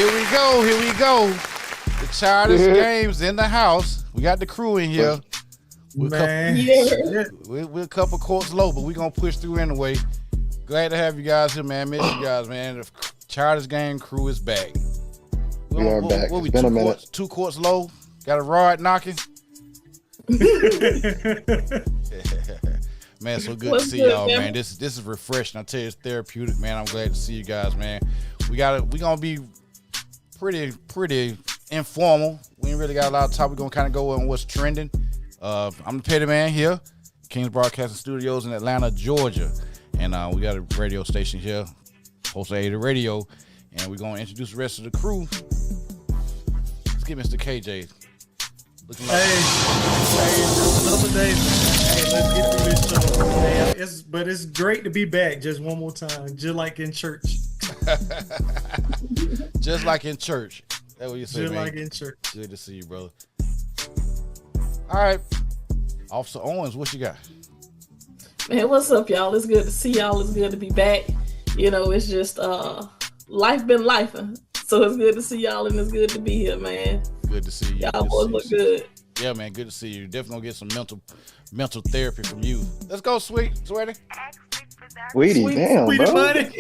Here we go. Here we go. The Childish Gamez in the house. We got the crew in here. We're a couple courts low, but we're going to push through anyway. Glad to have you guys here, man. Miss you guys, man. The Childish Gamez crew is back. We are back. What we, two courts low? Got a rod knocking? Man, so good to see y'all, man. This is refreshing. I tell you, it's therapeutic, man. I'm glad to see you guys, man. We gonna be pretty informal. We ain't really got a lot of time. We're gonna kind of go on what's trending. I'm the petty man here, King's Broadcasting Studios in Atlanta, Georgia, and we got a radio station here, Post 80 Radio, and we're gonna introduce the rest of the crew. Let's get Mr. KJ. Looking like just another day. Hey, let's get through this show. Man, but it's great to be back just one more time, just like in church. Just like in church. That's what you say, just man. Like in church. Good to see you, brother. All right, Officer Owens, what you got? Man, what's up, y'all? It's good to see y'all. It's good to be back. You know, it's just life been lifing. So it's good to see y'all, and it's good to be here, man. Good to see you. Y'all boys look good. Yeah, man, good to see you. Definitely gonna get some mental therapy from you. Let's go, Sweetie. Sweetie, damn, Sweetie bro. money.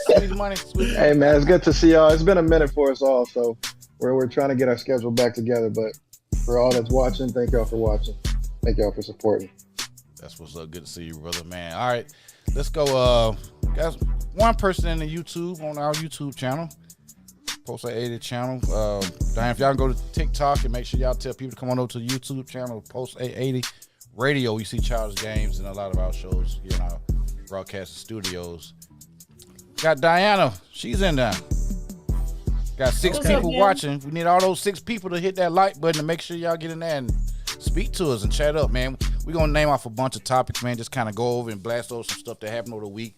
Sweetie money. Hey, man, it's good to see y'all. It's been a minute for us all, so we're trying to get our schedule back together. But for all that's watching, thank y'all for watching. Thank y'all for supporting. That's what's up. Good to see you, brother, man. All right, let's go. Guys, one person in the YouTube on our YouTube channel. Post 80 channel. Diane, if y'all can go to TikTok and make sure y'all tell people to come on over to the YouTube channel, Post 80 Radio. You see Childish Gamez and a lot of our shows here in our broadcasting studios. Got Diana. She's in there. Got 6 people watching. We need all those 6 people to hit that like button to make sure y'all get in there and speak to us and chat up, man. We're going to name off a bunch of topics, man. Just kind of go over and blast over some stuff that happened over the week.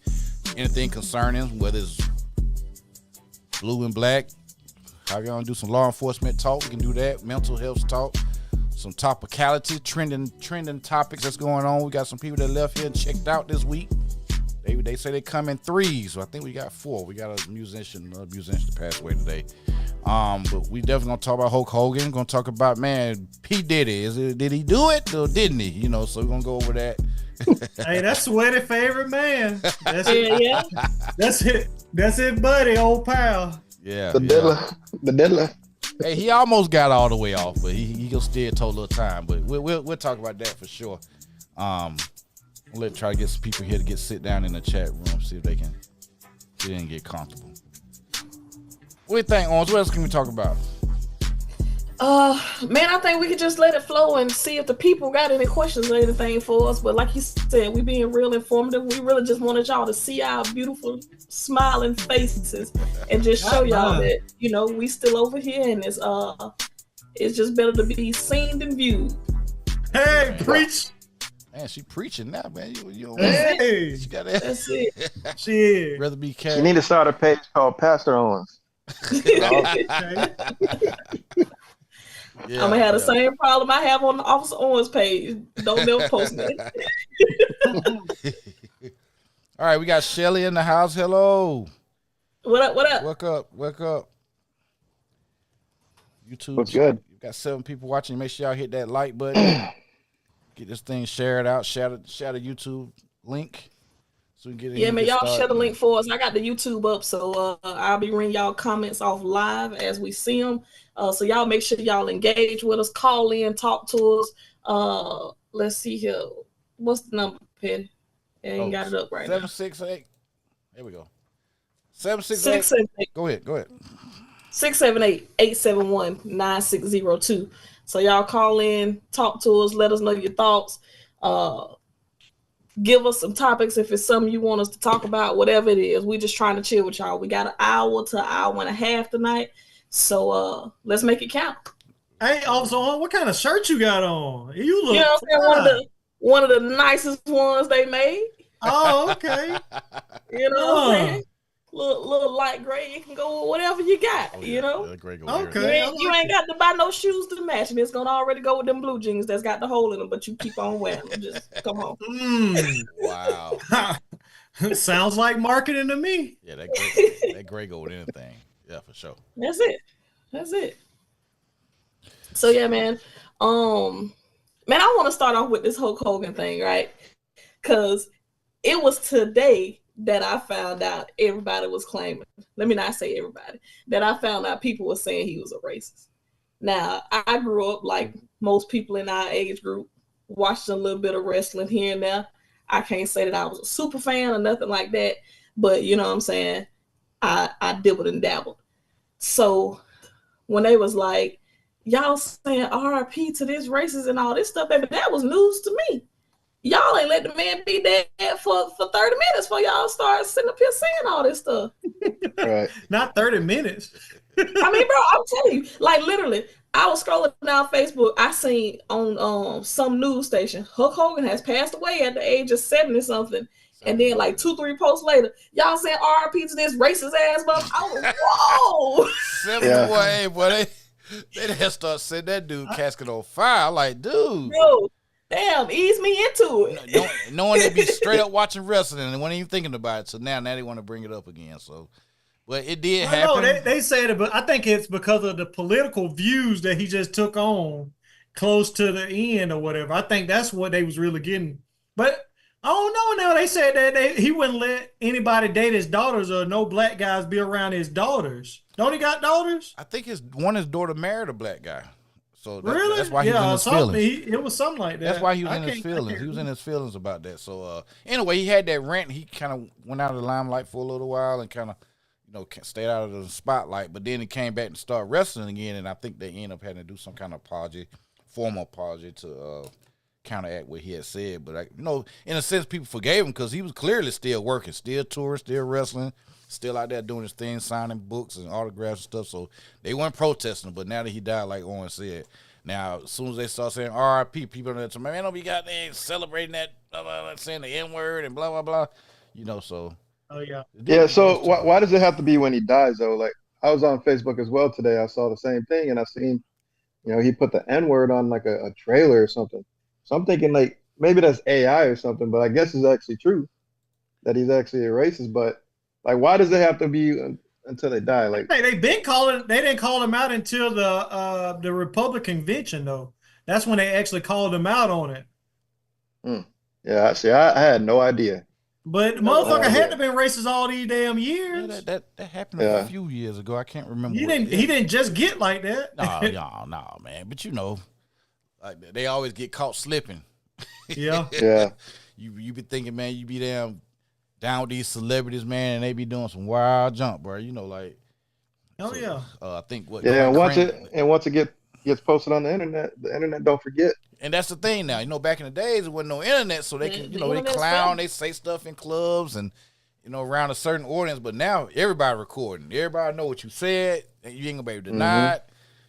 Anything concerning, whether it's blue and black. How y'all gonna do some law enforcement talk? We can do that. Mental health talk. Some topicality, trending topics that's going on. We got some people that left here and checked out this week. They say they come in 3s, so I think we got 4. We got a musician that passed away today. But we definitely gonna talk about Hulk Hogan. Gonna talk about, man, P. Diddy. Did he do it or didn't he? You know, so we're gonna go over that. Hey, that's Sweaty favorite man. That's it. Yeah. That's it, buddy, old pal. Yeah. The diddler. Hey, he almost got all the way off, but he'll still take a little time. But we'll talk about that for sure. Let's try to get some people here to sit down in the chat room, see if they can get in and get comfortable. What do you think, Owens? What else can we talk about? Man, I think we could just let it flow and see if the people got any questions or anything for us. But like you said, we being real informative. We really just wanted y'all to see our beautiful smiling faces and just show y'all that, you know, we still over here, and it's just better to be seen than viewed. Hey, preach. Man, she preaching now, man. You hey, she got that's it. Shit. Rather be careful. You need to start a page called Pastor Owens. Yeah, I'm gonna have the same problem I have on the Officer Owens page. Don't never post me. All right, we got Shelly in the house. Hello. What up? Wake up. YouTube. What's good? You got 7 people watching. Make sure y'all hit that like button. Get this thing shared out. Share the YouTube link. So we can get man, y'all share the link for us. I got the YouTube up, so I'll be reading y'all comments off live as we see them. So y'all make sure y'all engage with us, call in, talk to us. Let's see here. What's the number, Petty? I ain't got it up right 768. There we go. 768. 678. Go ahead. 678-871-9602. So y'all call in, talk to us, let us know your thoughts. Give us some topics if it's something you want us to talk about, whatever it is. We just trying to chill with y'all. We got an hour to an hour and a half tonight. So let's make it count. Hey, also, what kind of shirt you got on? You look, you know what I'm saying? One of the nicest ones they made. Oh, okay. You know what I'm saying? Little light gray. You can go with whatever you got, you know? Okay. You ain't got to buy no shoes to match, and it's going to already go with them blue jeans that's got the hole in them, but you keep on wearing them. Just come on. Wow. Sounds like marketing to me. Yeah, that gray go with anything. Yeah, for sure. That's it. That's it. So yeah, man. Man, I want to start off with this Hulk Hogan thing, right? Because it was today that I found out everybody was claiming. Let me not say everybody. That I found out people were saying he was a racist. Now, I grew up like most people in our age group, watched a little bit of wrestling here and there. I can't say that I was a super fan or nothing like that, but you know what I'm saying? I dibbled and dabbled. So when they was like, y'all saying RIP to this racist and all this stuff, baby, that was news to me. Y'all ain't let the man be dead for 30 minutes before y'all start sitting up here saying all this stuff. Right. Not 30 minutes. I mean, bro, I'm telling you, like literally, I was scrolling down Facebook. I seen on some news station, Hulk Hogan has passed away at the age of 70 something. And then like 2-3 posts later, y'all saying RIP to this racist ass mother. I was whoa. 71, boy, they didn't start setting that dude casket on fire. Like, dude. Bro, damn, ease me into it. Knowing they be straight up watching wrestling and wasn't even thinking about it. So now they want to bring it up again. So, but it did happen. No, they said it, but I think it's because of the political views that he just took on close to the end or whatever. I think that's what they was really getting. But I don't know now. They said that he wouldn't let anybody date his daughters or no black guys be around his daughters. Don't he got daughters? I think his daughter married a black guy. So really? That's why he was in his feelings. It was something like that. That's why he was in his feelings. He was in his feelings about that. So anyway, he had that rant. He kind of went out of the limelight for a little while and kind of, stayed out of the spotlight. But then he came back and started wrestling again. And I think they ended up having to do some kind of formal apology to counteract what he had said. But in a sense, people forgave him because he was clearly still working, still touring, still wrestling, still out there doing his thing, signing books and autographs and stuff. So they weren't protesting. But now that he died, like Owen said, now as soon as they start saying RIP, people are like, man, don't be goddamn celebrating that, blah, blah, blah, saying the N word and blah blah blah. So. Oh yeah. Yeah. So why does it have to be when he dies though? Like I was on Facebook as well today. I saw the same thing, and I seen, he put the N word on like a trailer or something. So I'm thinking like maybe that's AI or something, but I guess it's actually true that he's actually a racist. But like, why does it have to be until they die? Like they didn't call him out until the Republican convention though. That's when they actually called him out on it. Yeah, see, I had no idea. But motherfucker had to been racist all these damn years. Yeah, that happened a few years ago. I can't remember. He didn't just get like that. No, man. But like they always get caught slipping. Yeah. Yeah. You be thinking, man, you be down with these celebrities, man, and they be doing some wild jump, bro. Like. Oh yeah. I think what. Yeah, and once it gets posted on the internet don't forget. And that's the thing now. Back in the days, there wasn't no internet, so they can, they clown, they say stuff in clubs and, around a certain audience. But now everybody recording. Everybody know what you said, and you ain't gonna be able to deny it.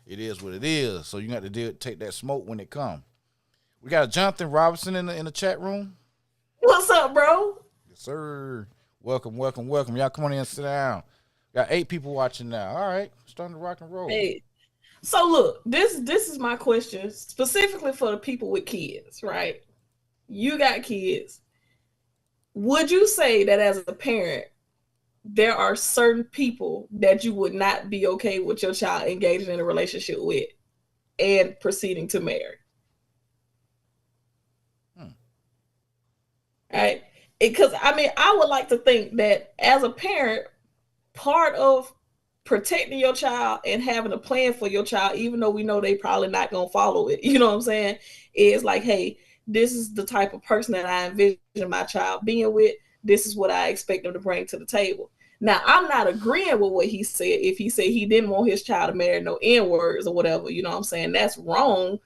It is what it is. So you got to take that smoke when it come. We got Jonathan Robinson in the chat room. What's up, bro? Yes, sir. Welcome. Y'all come on in and sit down. Got 8 people watching now. All right, starting to rock and roll. Hey. So look, this is my question specifically for the people with kids, right? You got kids. Would you say that as a parent, there are certain people that you would not be okay with your child engaging in a relationship with and proceeding to marry? Right? Because I would like to think that as a parent, part of protecting your child and having a plan for your child, even though we know they probably not gonna follow it, you know what I'm saying, is like, hey, this is the type of person that I envision my child being with. This is what I expect them to bring to the table. Now, I'm not agreeing with what he said. If he said he didn't want his child to marry no N-words or whatever, you know what I'm saying, that's wrong.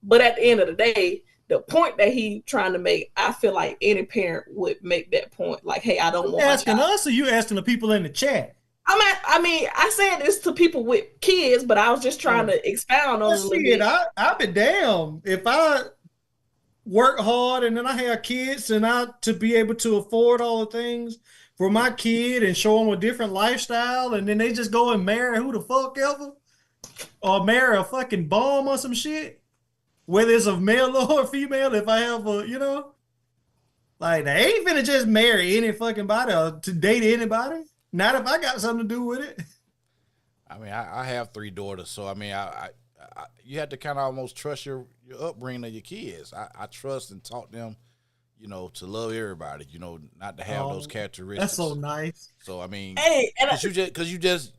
But at the end of the day, the point that he trying to make, I feel like any parent would make that point. Like, hey, I don't want asking us, or you asking the people in the chat? I said this to people with kids, but I was just trying to expound on it. I'd be damn if I work hard and then I have kids and to be able to afford all the things for my kid and show them a different lifestyle, and then they just go and marry who the fuck ever, or marry a fucking bum or some shit, whether it's a male or female. If I have like they ain't finna just marry any fucking body or to date anybody. Not if I got something to do with it. I mean, I have 3 daughters, so I mean, you have to kind of almost trust your upbringing of your kids. I trust and taught them, to love everybody, not to have those characteristics. That's so nice. So I mean, Hey, and because you just,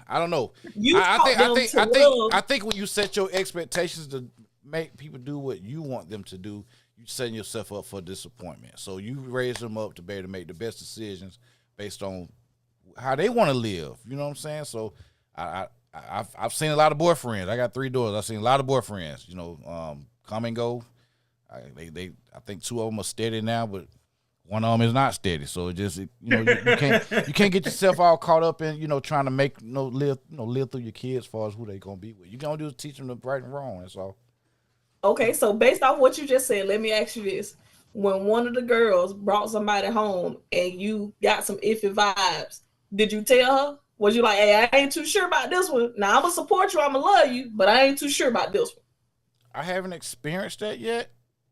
I don't know. you I taught them to love. I think when you set your expectations to make people do what you want them to do, you setting yourself up for disappointment. So you raise them up to be able to make the best decisions based on how they want to live. You know what I'm saying? So I've seen a lot of boyfriends. I got 3 daughters. I've seen a lot of boyfriends. Come and go. I think 2 of them are steady now, but one of them is not steady. So it just you can't get yourself all caught up in trying to make live through your kids as far as who they gonna be with. You gonna do is teach them the right and wrong. That's all. Okay, so based off what you just said, let me ask you this: when one of the girls brought somebody home and you got some iffy vibes, did you tell her? Was you like, hey, I ain't too sure about this one. Now I'm gonna support you, I'm gonna love you, but I ain't too sure about this one. I haven't experienced that yet.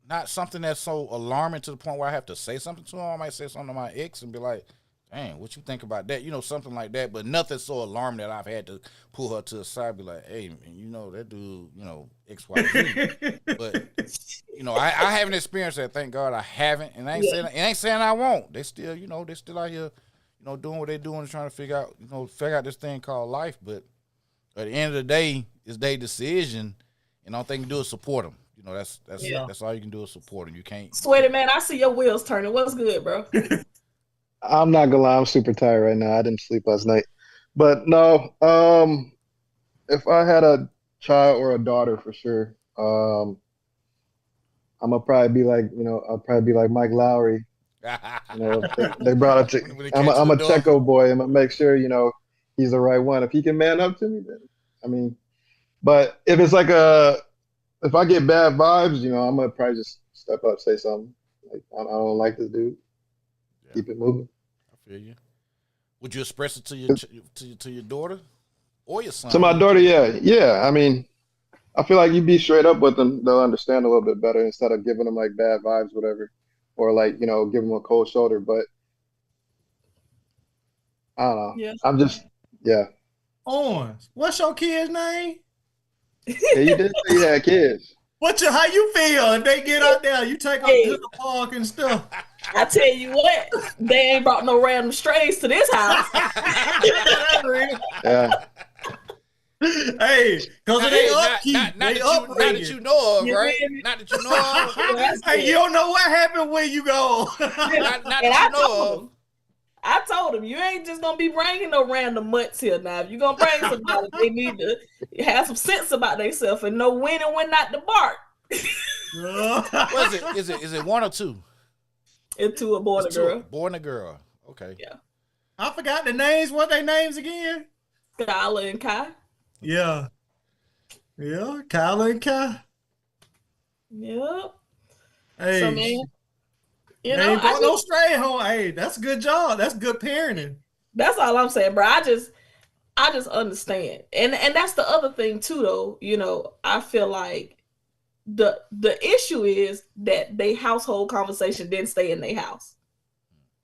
Not something that's so alarming to the point where I have to say something to them. I might say something to my ex and be like, dang, what you think about that? Something like that. But nothing so alarming that I've had to pull her to the side and be like, hey, man, that dude, X, Y, Z. But, I haven't experienced that. Thank God I haven't. And I ain't saying I won't. They still, they still out here, doing what they're doing and trying to figure out this thing called life. But at the end of the day, it's their decision. And all they can do is support them. That's all you can do is support them. You can't. Sweaty man, I see your wheels turning. What's good, bro? I'm not gonna lie, I'm super tired right now. I didn't sleep last night. But no, if I had a child or a daughter for sure, I'm gonna probably be like, I'll probably be like Mike Lowry. If they brought it to I'm a Checo boy. I'm gonna make sure, he's the right one. If he can man up to me, then but if it's like if I get bad vibes, I'm gonna probably just step up, say something. Like, I don't like this dude. Yeah. Keep it moving. I feel you. Would you express it to your daughter or your son? To my daughter, yeah. I mean, I feel like you be straight up with them, they'll understand a little bit better instead of giving them like bad vibes, whatever, or like give them a cold shoulder. But I don't know. Yeah. I'm just Owens, what's your kid's name? Yeah, you did say you had kids. How you feel if they get out there? You take them to the park and stuff. I tell you what, they ain't brought no random strays to this house. Yeah. Hey, because they upkeep. Not that you know of, right? Not that you know of. Hey, you don't know what happened when you go. not that you know of. I told him, you ain't just gonna be bringing no random mutts here now. If you're gonna bring somebody, they need to have some sense about themselves and know when and when not to bark. What is it? Is it 1 or 2? It's 2, a boy and a girl. Boy and a girl. Okay. Yeah. I forgot the names. What they names again? Skylar and Kai. Yeah. Yeah, Kyla and Kai. Yep. Hey. So, man, ain't brought no stray home. Hey, that's a good job. That's good parenting. That's all I'm saying, bro. I just understand. And that's the other thing too, though. I feel like the issue is that they household conversation didn't stay in their house.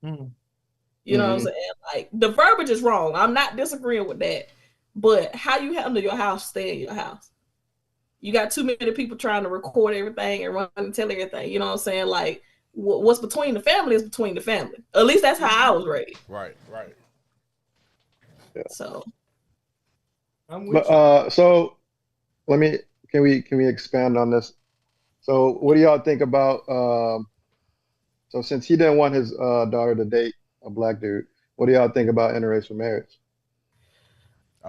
Mm-hmm. You know what I'm saying? Like, the verbiage is wrong. I'm not disagreeing with that. But how you handle your house, stay in your house. You got too many people trying to record everything and run and tell everything. You know what I'm saying? Like, what's between the family is between the family. At least that's how I was raised. Right. Yeah. So, so can we expand on this? So what do y'all think about so since he didn't want his daughter to date a black dude, what do y'all think about interracial marriage?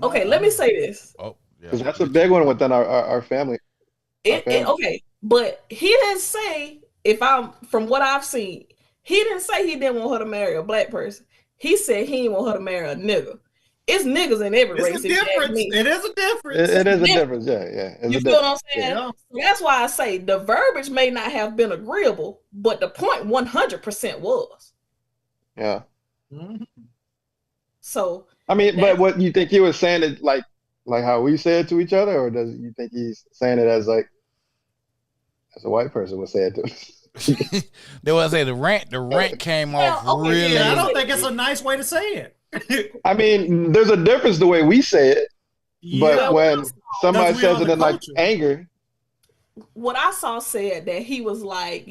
Okay, let me say this. Oh, yeah. Because that's a big one within our family. Okay, but he didn't say, from what I've seen, he didn't say he didn't want her to marry a black person. He said he didn't want her to marry a nigga. It's niggas in every race. It is a difference. It is a difference. Yeah. You feel what I'm saying? Yeah. That's why I say the verbiage may not have been agreeable, but the point 100% was. Yeah. Mm-hmm. So. I mean, but what you think he was saying it like how we say it to each other, or does you think he's saying it as a white person would say it to us? They want to say the rant came off really. Yeah, I don't think it's a nice way to say it. I mean, there's a difference the way we say it, but Yeah, when somebody Because we are says it the in like culture. anger, What I saw said that he was like,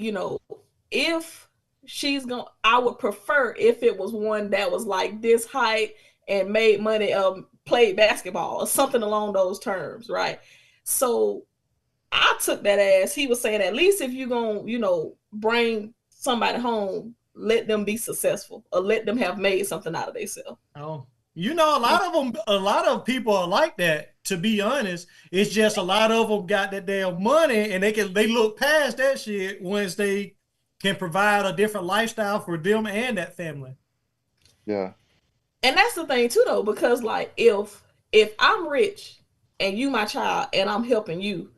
if she's going, I would prefer if it was one that was like this height and made money, played basketball or something along those terms, right? So I took that as he was saying, at least if you're going to, bring somebody home, let them be successful or let them have made something out of themselves. Oh, a lot of people are like that, to be honest. It's just a lot of them got that damn money and they look past that shit once they can provide a different lifestyle for them and that family. yeah. And that's the thing too, though, because like if I'm rich and you my child and I'm helping you,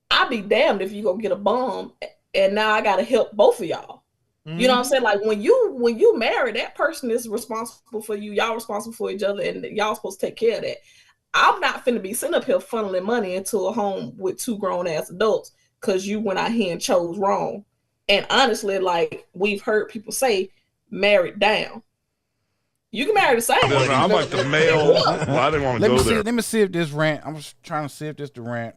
I'd be damned if you go get a bum and now I gotta help both of y'all. You know what I'm saying? Like when you marry, that person is responsible for you. Y'all responsible for each other, and y'all supposed to take care of that. I'm not finna be sitting up here funneling money into a home with two grown ass adults because you went out here and chose wrong. And honestly, like we've heard people say, married down. You can marry the same. I'm like the male. Well, I didn't want to go there. Let me see if this rant. I'm just trying to see if this the rant.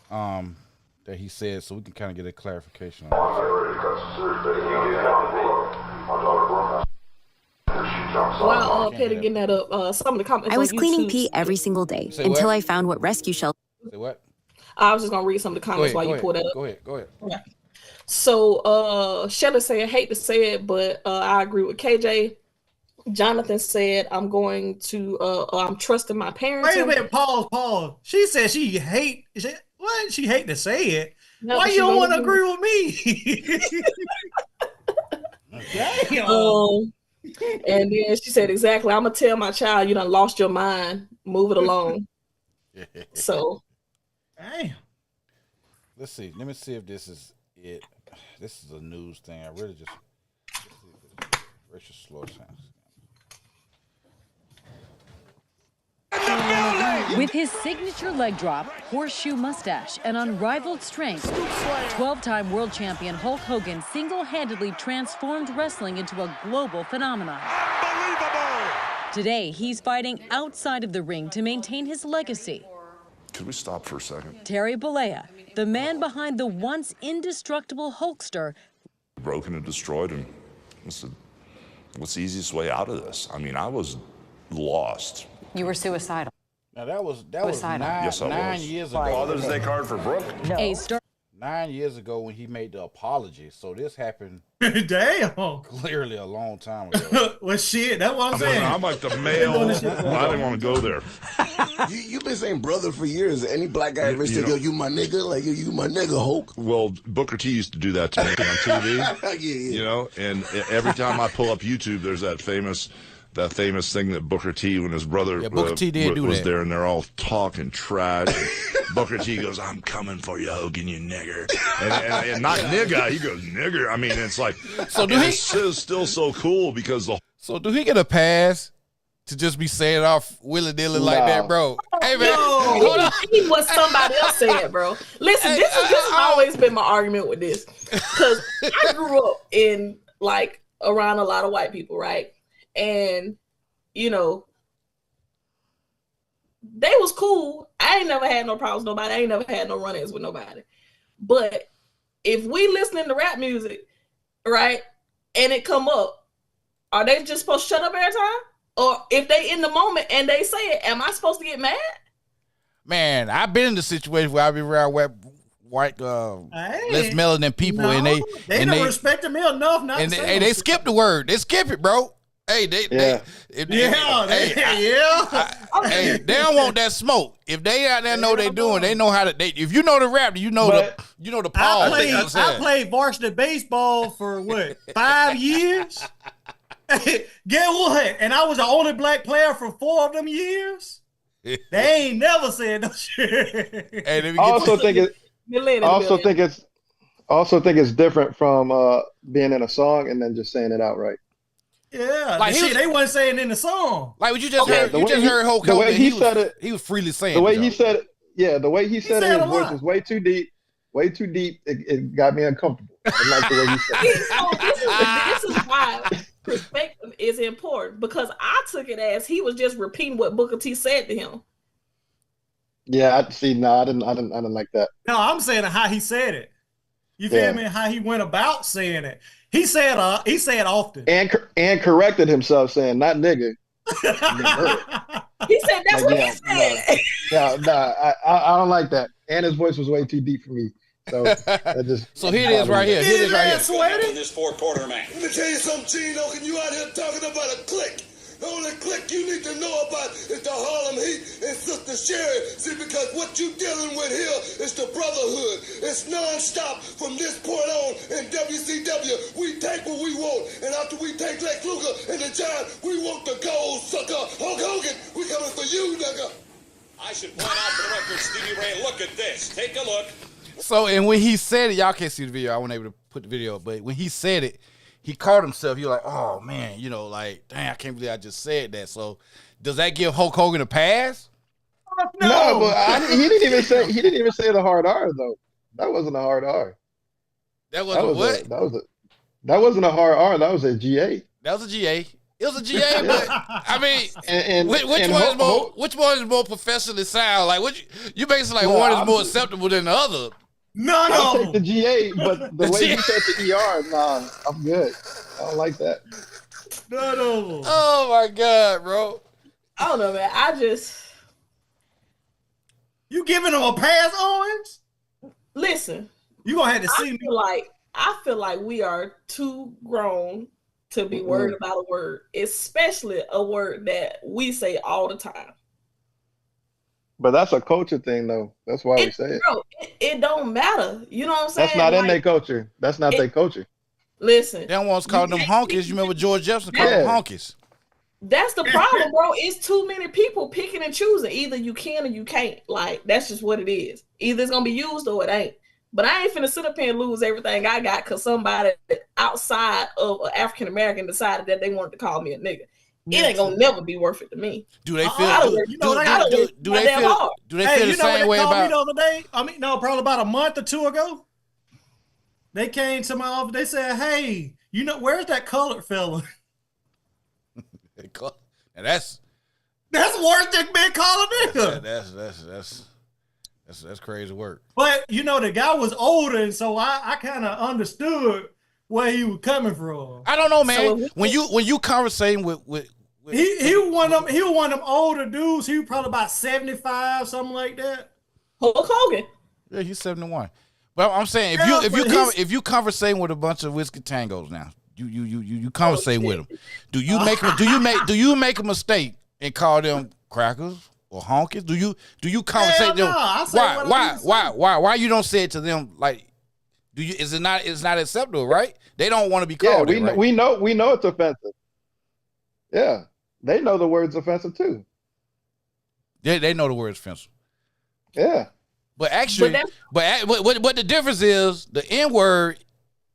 That he said, so we can kind of get a clarification on While Petty getting that up, some of the comments. I was on cleaning YouTube, pee every single day Say until what? I found what rescue shelter. Say what? I was just gonna read some of the comments while you pull that up. Go ahead. Okay. So Shelly said, hate to say it, but I agree with KJ. Jonathan said, I'm trusting my parents. Wait a minute, pause. She said she hate to say it. No, Why she you don't want to don't agree with me? Damn. And then she said, exactly, I'm gonna tell my child you done lost your mind. Move it along. So Damn. Let's see. Let me see if this is it. This is a news thing. I really just racial slow sounds. With his signature leg drop, horseshoe mustache, and unrivaled strength, 12-time world champion Hulk Hogan single-handedly transformed wrestling into a global phenomenon. Unbelievable! Today, he's fighting outside of the ring to maintain his legacy. Could we stop for a second? Terry Bollea, the man behind the once indestructible Hulkster, Broken and destroyed, and I said, what's the easiest way out of this? I mean, I was lost. You were suicidal. Now that was Yes, I nine was. years ago. Father's Day card for Brooke? a star 9 years ago when he made the apology. So this happened Damn. clearly a long time ago. Well, shit, that's what I'm saying. I'm like the male. I didn't want to go there. You've been saying brother for years. Any black guy ever said, yo, you my nigga? Like, you my nigga, Hulk. Well, Booker T used to do that to me on TV. Yeah. You know, and every time I pull up YouTube, there's that famous thing that Booker T, when his brother Booker T did do was that. there, and they're all talking trash. And Booker T goes, "I'm coming for you, Hogan, you nigger," and not nigga. He goes, "Nigger." I mean, it's like, it's still so cool because So do he get a pass to just be saying it off willy nilly like that, bro? Hey man, hold on. he was somebody else said, bro. Listen, this has always been my argument with this. Because I grew up in like around a lot of white people, right? And you know, they was cool. I ain't never had no problems with nobody. I ain't never had no run-ins with nobody. But if we listening to rap music, right, and it come up, are they just supposed to shut up every time? Or if they in the moment and they say it, am I supposed to get mad? Man, I've been in the situation where I've been around white less melanin people, and they don't respect me enough not and to say they, they skip the word. They skip it, bro. Hey, they don't want that smoke. If they out there know they doing, they know how to. If you know the rap, you know the pause. I played varsity baseball for what 5 years. Get what? And I was the only black player for 4 of them years. They ain't never said no shit. Hey, I also think it's different from being in a song and then just saying it outright. Yeah, like they wasn't saying in the song. Like what you just heard. You just heard Hulk Hogan. He was freely saying the way he said it. Yeah, the way he said it, his voice was way too deep. Way too deep. It got me uncomfortable. I like the way he said it. This is why perspective is important because I took it as he was just repeating what Booker T said to him. Yeah, I see. No, I didn't like that. No, I'm saying how he said it. You feel me? How he went about saying it. He said often. And corrected himself saying, not nigga. He said that's what he said. I don't like that. And his voice was way too deep for me. So so here it is right here. Here it is right here. Sweating this four-quarter man. Let me tell you something, Gino. Can you out here talking about a clique? The only clique you need to know about is the Harlem Heat and Sister Sherry. See, because what you dealing with here is the brotherhood. It's nonstop from this point on in WCW. We take what we want, and after we take Lex Luger and the Giant, we want the gold sucker. Hulk Hogan, we coming for you, nigga. I should point out for the record, Stevie Ray, look at this. Take a look. So, and when he said it, y'all can't see the video. I wasn't able to put the video up, but when he said it, he caught himself. He was like, oh, man, like, dang, I can't believe I just said that. So, does that give Hulk Hogan a pass? No, but he didn't even say the hard R, though. That wasn't a hard R. That wasn't what? That wasn't a hard R. That was a GA. That was a GA. It was a GA, but I mean, which one is more professionally sound? Like, you basically like one is more acceptable than the other. I'll take the GA, but the way you said the ER, nah, I'm good. I don't like that. No. Oh my God, bro. I don't know, man. You giving him a pass, Owens? Listen. You gonna have to see me. I feel like we are too grown to be worried about a word, especially a word that we say all the time. But that's a culture thing, though. That's why we say it. Bro, it don't matter. You know what I'm saying? That's not in their culture. That's not their culture. Listen. They don't want us calling them honkies. You remember George Jefferson called them honkies. That's the problem, bro. It's too many people picking and choosing. Either you can or you can't. Like, that's just what it is. Either it's going to be used or it ain't. But I ain't finna sit up here and lose everything I got because somebody outside of an African-American decided that they wanted to call me a nigga. It ain't gonna never be worth it to me. Do they feel? Do they feel the same way about? Me the other day? Probably about a month or two ago. They came to my office. They said, "Hey, where's that colored fella?" And that's worse than being called a nigga. That's crazy work. But the guy was older, and so I kind of understood where he was coming from. I don't know, man. So when you conversating with he was one of them older dudes. He was probably about 75, something like that. Hulk Hogan. Yeah, he's 71. But I'm saying if you conversating with a bunch of whiskey tangos now, you conversating with them. Do you make a mistake and call them crackers or honkies? Do you conversate them? Why you don't say it to them like? It's not acceptable, right? They don't want to be called. Yeah, we know it's offensive. Yeah, they know the word's offensive too. They know the word's offensive. Yeah, but actually, what the difference is, the N word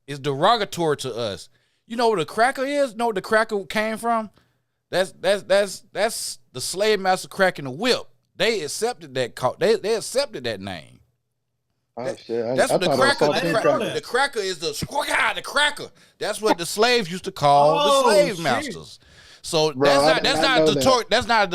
is derogatory to us. You know what a cracker is? Know where the cracker came from? That's the slave master cracking the whip. They accepted that. They accepted that name. Oh shit! That's what the cracker. The cracker is the cracker. That's what the slaves used to call the slave masters. So that's not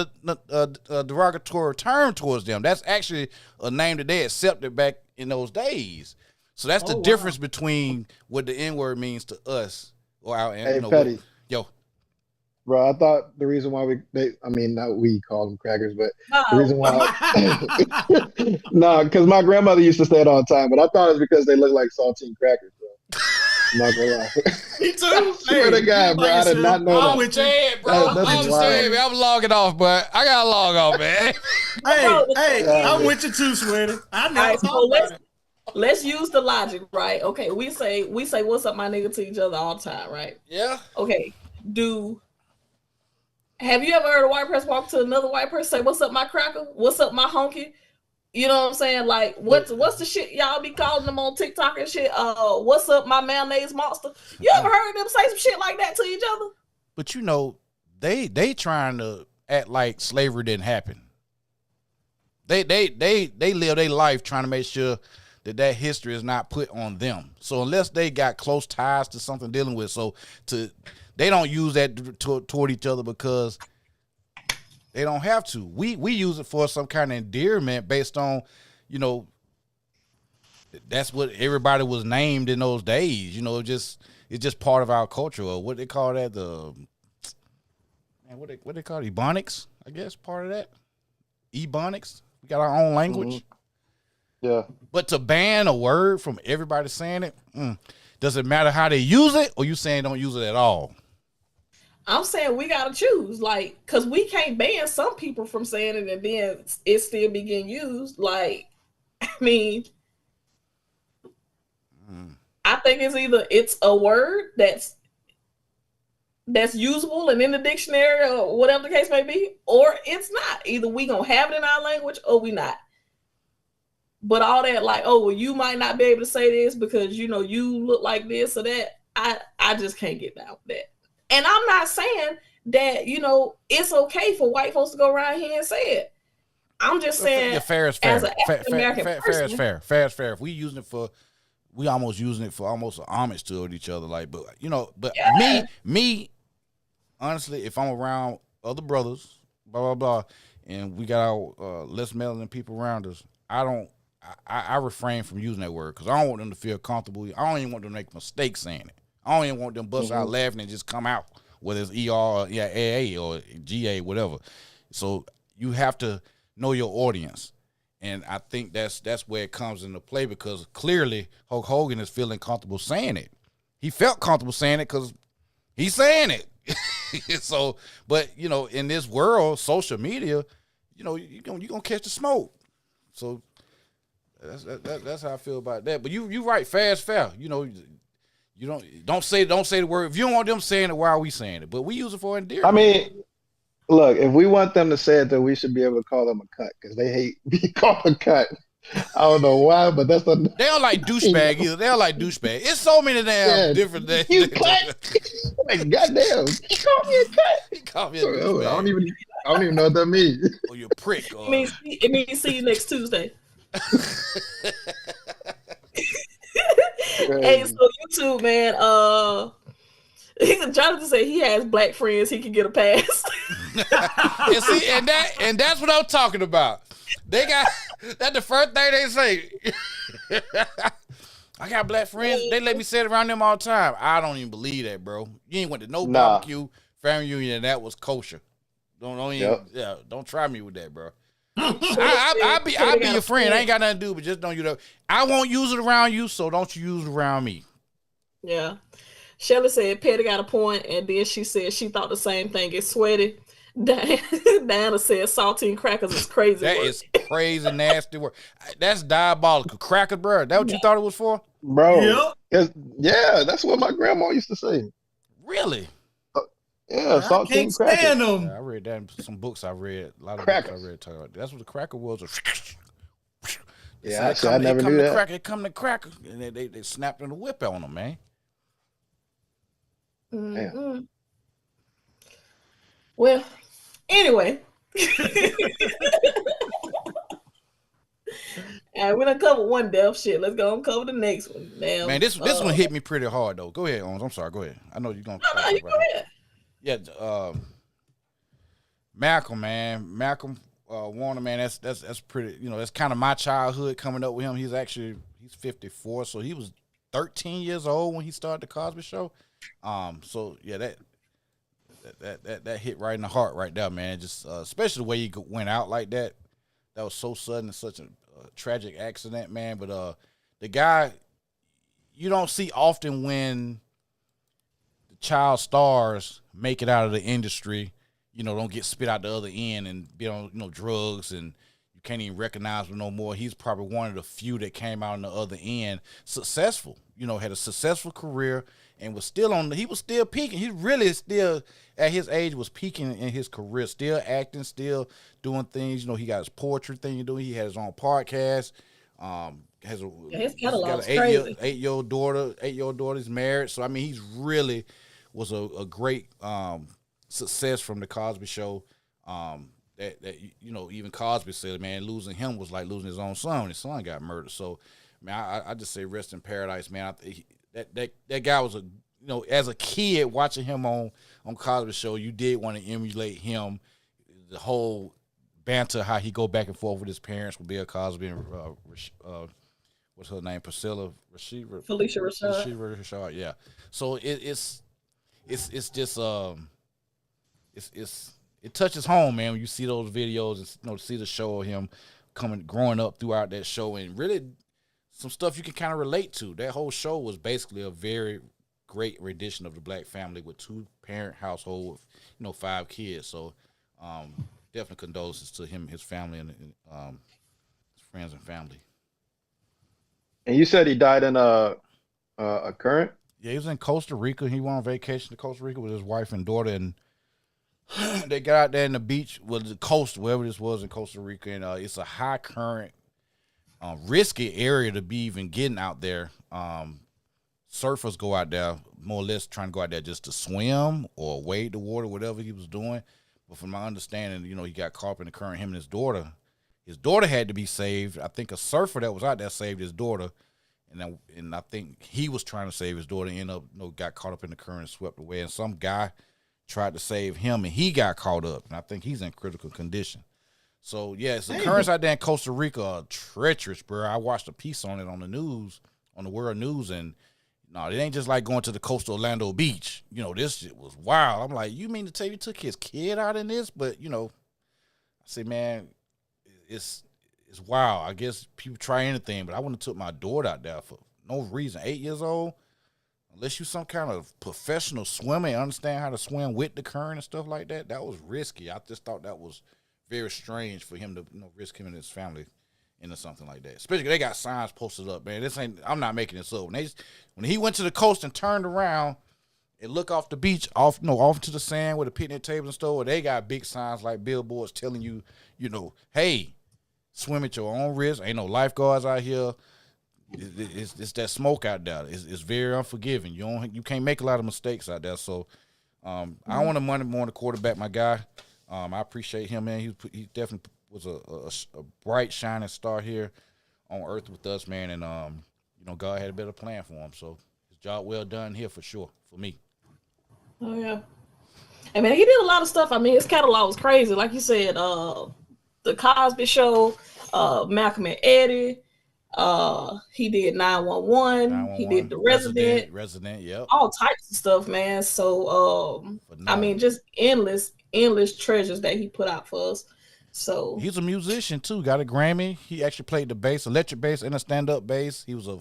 a derogatory term towards them. That's actually a name that they accepted back in those days. So that's the difference between what the N word means to us or our. Hey, Petty. Yo. Bro, I thought the reason why not we call them crackers, but the reason why, because my grandmother used to say it all the time, but I thought it was because they look like saltine crackers, bro. I'm not gonna lie. Me too. I swear to God, bro, I did not know that. Dead, bro. I'm logging off, but I gotta log off, man. hey, I'm with you too, Sweaty. I know. Let's use the logic, right? Okay, we say what's up, my nigga, to each other all the time, right? Yeah. Okay. Have you ever heard a white person walk to another white person say, "What's up, my cracker? What's up, my honky?" You know what I'm saying? Like, what's the shit y'all be calling them on TikTok and shit? What's up, my mayonnaise monster? You ever heard them say some shit like that to each other? But they trying to act like slavery didn't happen. They live their life trying to make sure that history is not put on them. So unless they got close ties to something dealing with, they don't use that toward each other because they don't have to. We use it for some kind of endearment based on, that's what everybody was named in those days. It's just part of our culture, or what they call that, what they call it, Ebonics, I guess, part of that. Ebonics. We got our own language. Mm-hmm. Yeah. But to ban a word from everybody saying it, does it matter how they use it, or you saying don't use it at all? I'm saying we gotta choose, because we can't ban some people from saying it and then it still be getting used. I think it's a word that's usable and in the dictionary or whatever the case may be, or it's not. Either we gonna have it in our language or we not. But all that, you might not be able to say this because you look like this or that. I just can't get down with that. And I'm not saying that it's okay for white folks to go around here and say it. I'm just saying, fair is fair. As an African American person, fair is fair. Fair is fair. If we using it for, we almost using it for almost an homage to each other. Me, honestly, if I'm around other brothers, blah blah blah, and we got our less melanin people around us, I refrain from using that word because I don't want them to feel comfortable. I don't even want them to make mistakes saying it. I don't even want them bust out laughing and just come out, whether it's ER or AA or GA, whatever. So you have to know your audience. And I think that's where it comes into play because clearly Hulk Hogan is feeling comfortable saying it. He felt comfortable saying it because he's saying it. So, but, in this world, social media, you're going to catch the smoke. So that's how I feel about that. But you right, fair is fair. You don't say the word. If you don't want them saying it, why are we saying it? But we use it for endearment. Look, if we want them to say it, then we should be able to call them a cut because they hate being called a cut. I don't know why, but that's the. They don't like douchebag either. They don't like douchebag. It's so many damn different things. You cut? Like, goddamn, he called me a cut. He called me a douchebag. I don't even know what that means. Oh, you a prick. It means see you next Tuesday. Hey, so YouTube, man. Jonathan said he has black friends. He can get a pass. and that's what I'm talking about. They got that's the first thing they say. I got black friends. They let me sit around them all the time. I don't even believe that, bro. You ain't went to no barbecue, family reunion, and that was kosher. Don't try me with that, bro. I'll be your friend. I ain't got nothing to do, but just don't I won't use it around you, so don't you use it around me. Yeah. Shelly said Petty got a point, and then she said she thought the same thing. It's sweaty. Diana said saltine crackers is crazy. That is crazy, nasty work. That's diabolical. Crackers, bro. That what you thought it was for? Bro. Yep. Yeah, that's what my grandma used to say. Really? Yeah, saltine crackers. Yeah, I read that in some books I read. A lot of books I read talk about that. That's what the cracker was. Yeah, I never knew that. It come to cracker, and they snapped in the whip on them, man. Mm-hmm. Well, anyway. All right, we're gonna cover one death shit. Let's go and cover the next one. Now, man, this one hit me pretty hard though. Go ahead, Owens. I'm sorry. Go ahead. I know you're gonna. No, you go ahead. Yeah, Malcolm, man. Malcolm Warner, man. That's pretty. That's kind of my childhood coming up with him. He's 54, so he was 13 years old when he started the Cosby Show. So yeah, that hit right in the heart right there, man. Just especially the way he went out like that. That was so sudden and such a tragic accident, man. But the guy, you don't see often when the child stars make it out of the industry, don't get spit out the other end and be on, drugs, and you can't even recognize them no more. He's probably one of the few that came out on the other end successful, had a successful career and was still he was still peaking. He really still, at his age, was peaking in his career, still acting, still doing things. He got his poetry thing doing. He had his own podcast. His catalog's crazy. 8-year-old daughter. 8-year-old daughter's married. So, I mean, he's really was a great success from the Cosby Show. That even Cosby said, man, losing him was like losing his own son when his son got murdered. So, man, I just say rest in paradise, man. That guy was as a kid watching him on Cosby Show, you did want to emulate him. The whole banter, how he go back and forth with his parents with Bill Cosby and what's her name, Felicia Rashad. Yeah. So it's just it touches home, man, when you see those videos and see the show of him growing up throughout that show, and really some stuff you can kind of relate to. That whole show was basically a very great rendition of the black family with 2-parent household with 5 kids. So definitely condolences to him, his family, and his friends and family. And you said he died in a current? Yeah, he was in Costa Rica. He went on vacation to Costa Rica with his wife and daughter, and they got out there in the beach, the coast, wherever this was in Costa Rica, and it's a high current, risky area to be even getting out there. Surfers go out there, more or less trying to go out there just to swim or wade the water, whatever he was doing. But from my understanding, he got caught up in the current, him and his daughter. His daughter had to be saved. I think a surfer that was out there saved his daughter. And I think he was trying to save his daughter and ended up, got caught up in the current and swept away. And some guy tried to save him, and he got caught up. And I think he's in critical condition. So, yeah, it's the currents out there in Costa Rica are treacherous, bro. I watched a piece on it on the news, on the World News, and no, it ain't just like going to the coastal Orlando beach. This shit was wild. I'm like, you mean to tell you took his kid out in this? But, I say, man, it's wild. I guess people try anything, but I wouldn't have took my daughter out there for no reason. 8 years old, unless you some kind of professional swimmer and understand how to swim with the current and stuff like that, that was risky. I just thought that was very strange for him to risk him and his family into something like that. Especially they got signs posted up, man. I'm not making this up. When he went to the coast and turned around and looked off the beach, off to the sand where the picnic tables and stuff, they got big signs like billboards telling you, hey, swim at your own risk. Ain't no lifeguards out here. It's that smoke out there. It's very unforgiving. You can't make a lot of mistakes out there. So I don't want to money more on the quarterback, my guy. I appreciate him, man. He definitely was a bright, shining star here on earth with us, man. And God had a better plan for him. So his job well done here for sure, for me. Oh yeah. I mean, he did a lot of stuff. I mean, his catalog was crazy. Like you said, the Cosby Show, Malcolm and Eddie. He did 911. He did the Resident, yep. All types of stuff, man. So, I mean, just endless treasures that he put out for us. So he's a musician too. Got a Grammy. He actually played the bass, electric bass, and a stand-up bass. He was a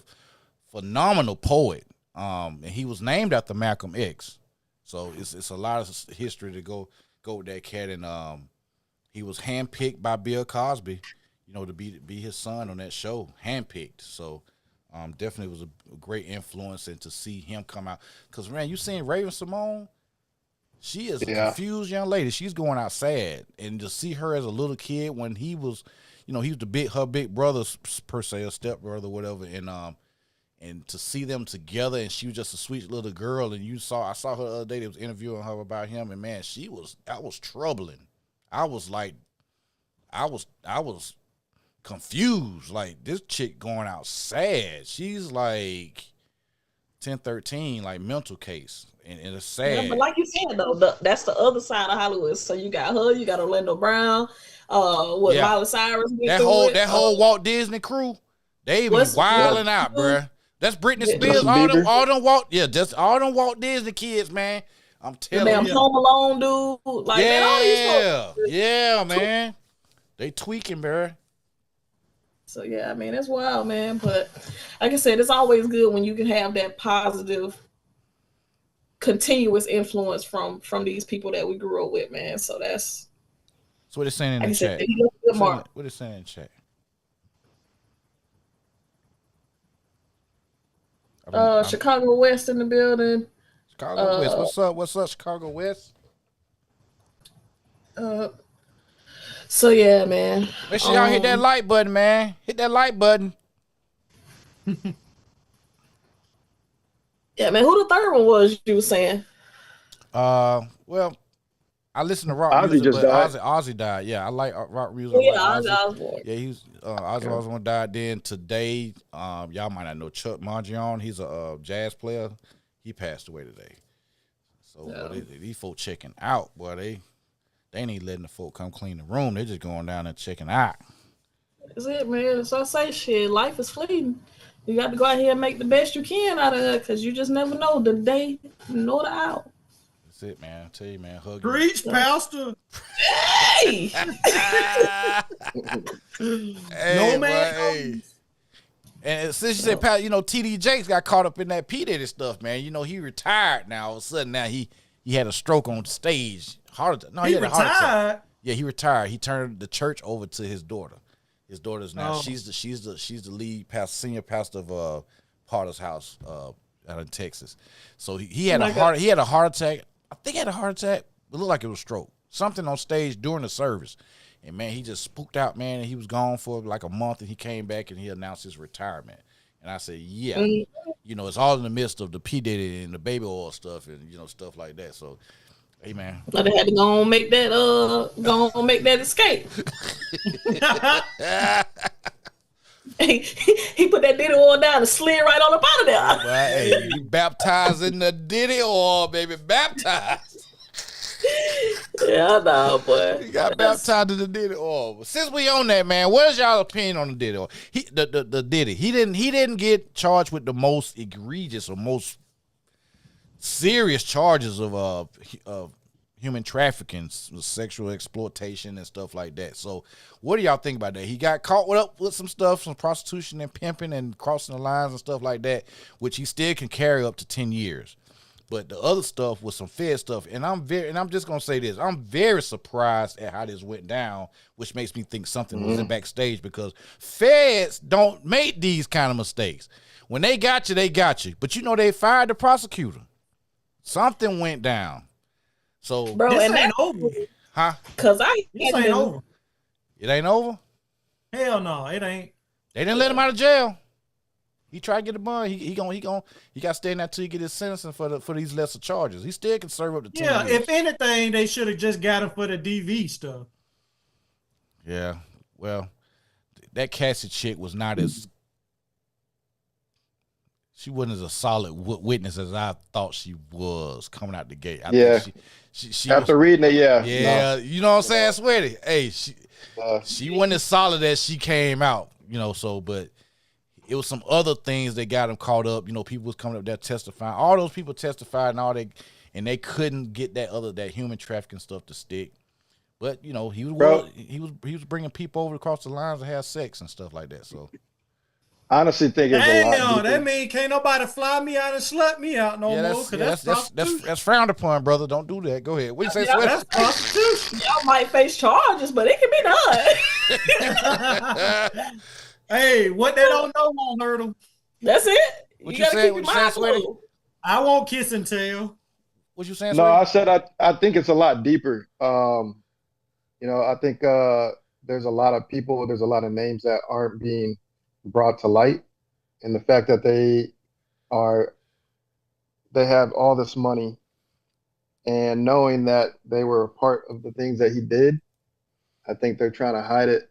phenomenal poet. And he was named after Malcolm X. So it's a lot of history to go with that cat. And he was handpicked by Bill Cosby, to be his son on that show, handpicked. So definitely was a great influence, and to see him come out. Because, man, you seen Raven Simone? She is a confused young lady. She's going out sad. And to see her as a little kid when he was, he was her big brother, per se, a stepbrother, whatever. And to see them together, and she was just a sweet little girl. And I saw her the other day, they was interviewing her about him. And, man, that was troubling. I was confused. Like, this chick going out sad. She's like 10-13, like mental case. And it's sad. Yeah, but like you said, though, that's the other side of Hollywood. So you got her, you got Orlando Brown, Miley Cyrus. That whole Walt Disney crew, they be wilding out, bruh. That's Britney Spears. All them Walt Disney kids, man. I'm telling you. Home Alone dude. Like, man, all these folks. Man. They tweaking, bruh. So, yeah, I mean, it's wild, man. But like I said, it's always good when you can have that positive, continuous influence from these people that we grew up with, man. So that's what they're saying in the chat. What is saying in the chat? Chicago West in the building. Chicago West. What's up, Chicago West? So yeah, man. Make sure y'all hit that like button, man. Hit that like button. Yeah, man. Who the third one was you were saying? Well, I listen to rock Ozzy music, just but died. Ozzy died. Yeah, I like rock music. Oh, I yeah, like Ozzy Ozzy. Osbourne. Yeah, he's Ozzy Osbourne died. Then today, y'all might not know Chuck Mangione. He's a jazz player. He passed away today. So boy, these folks checking out. Boy, they ain't even letting the folk come clean the room. They just going down and checking out. That's it, man. So I say, shit, life is fleeting. You got to go out here and make the best you can out of it, because you just never know the day nor the hour. That's it, man. I tell you, man. Hug you. Preach, Pastor. Hey! Hey, No man. hey. And since you said, Pat, TD Jakes got caught up in that P. Diddy stuff, man. He retired now. All of a sudden, now he had a stroke on stage. Heart attack. No, he had a heart attack. Retired. Yeah, he retired. He turned the church over to his daughter. His daughter's now Oh. she's the lead pastor, senior pastor of Potter's House out in Texas. So he had a heart attack. I think he had a heart attack. It looked like it was a stroke. Something on stage during the service. And man, he just spooked out, man, and he was gone for like a month, and he came back and he announced his retirement. And I said, yeah, it's all in the midst of the P. Diddy and the baby oil stuff and stuff like that. So, hey man, But they had to go on make that escape. He put that Diddy oil down and slid right on up out of there. well, hey, you baptized in the Diddy oil, baby, baptized. Yeah, I know, boy. He got baptized in the Diddy oil. But since we on that, man, what is y'all opinion on the Diddy oil? The Diddy. He didn't get charged with the most egregious or most serious charges of human trafficking, sexual exploitation, and stuff like that. So, what do y'all think about that? He got caught with some stuff, some prostitution and pimping and crossing the lines and stuff like that, which he still can carry up to 10 years. But the other stuff was some Fed stuff, and I'm just gonna say this: I'm very surprised at how this went down, which makes me think something was in backstage, because Feds don't make these kind of mistakes. When they got you, they got you. But they fired the prosecutor. Something went down. So, Bro, This and ain't that, over. huh? because This ain't over. It ain't over. Hell no, it ain't. They didn't let him out of jail. He tried to get a bond. He got to stay in there till he get his sentencing for these lesser charges. He still can serve up to 10 Yeah, years. if anything, they should have just got him for the DV stuff. Yeah, well, that Cassie chick was not as. She wasn't as a solid witness as I thought she was coming out the gate. I think she After was, reading it, yeah. yeah, you know what I'm saying, Sweaty? Hey, she wasn't as solid as she came out, so, but it was some other things that got him caught up. People was coming up there testifying. All those people testified and they couldn't get that human trafficking stuff to stick. But he was bringing people over across the lines to have sex and stuff like that. So I honestly think it's a lot. Damn, that mean can't nobody fly me out and slut me out no more. That's frowned upon, brother. Don't do that. Go ahead. What you say, Yeah, Sweaty? That's prostitution. y'all might face charges, but it can be done. Hey, what they don't know won't hurt them. That's it. What You you gotta said? keep What your you mind said, Sweaty? cool. I won't kiss and tell. What you saying, No, Sweaty? I said I think it's a lot deeper. I think there's a lot of people, there's a lot of names that aren't being brought to light, and the fact that they have all this money, and knowing that they were a part of the things that he did, I think they're trying to hide it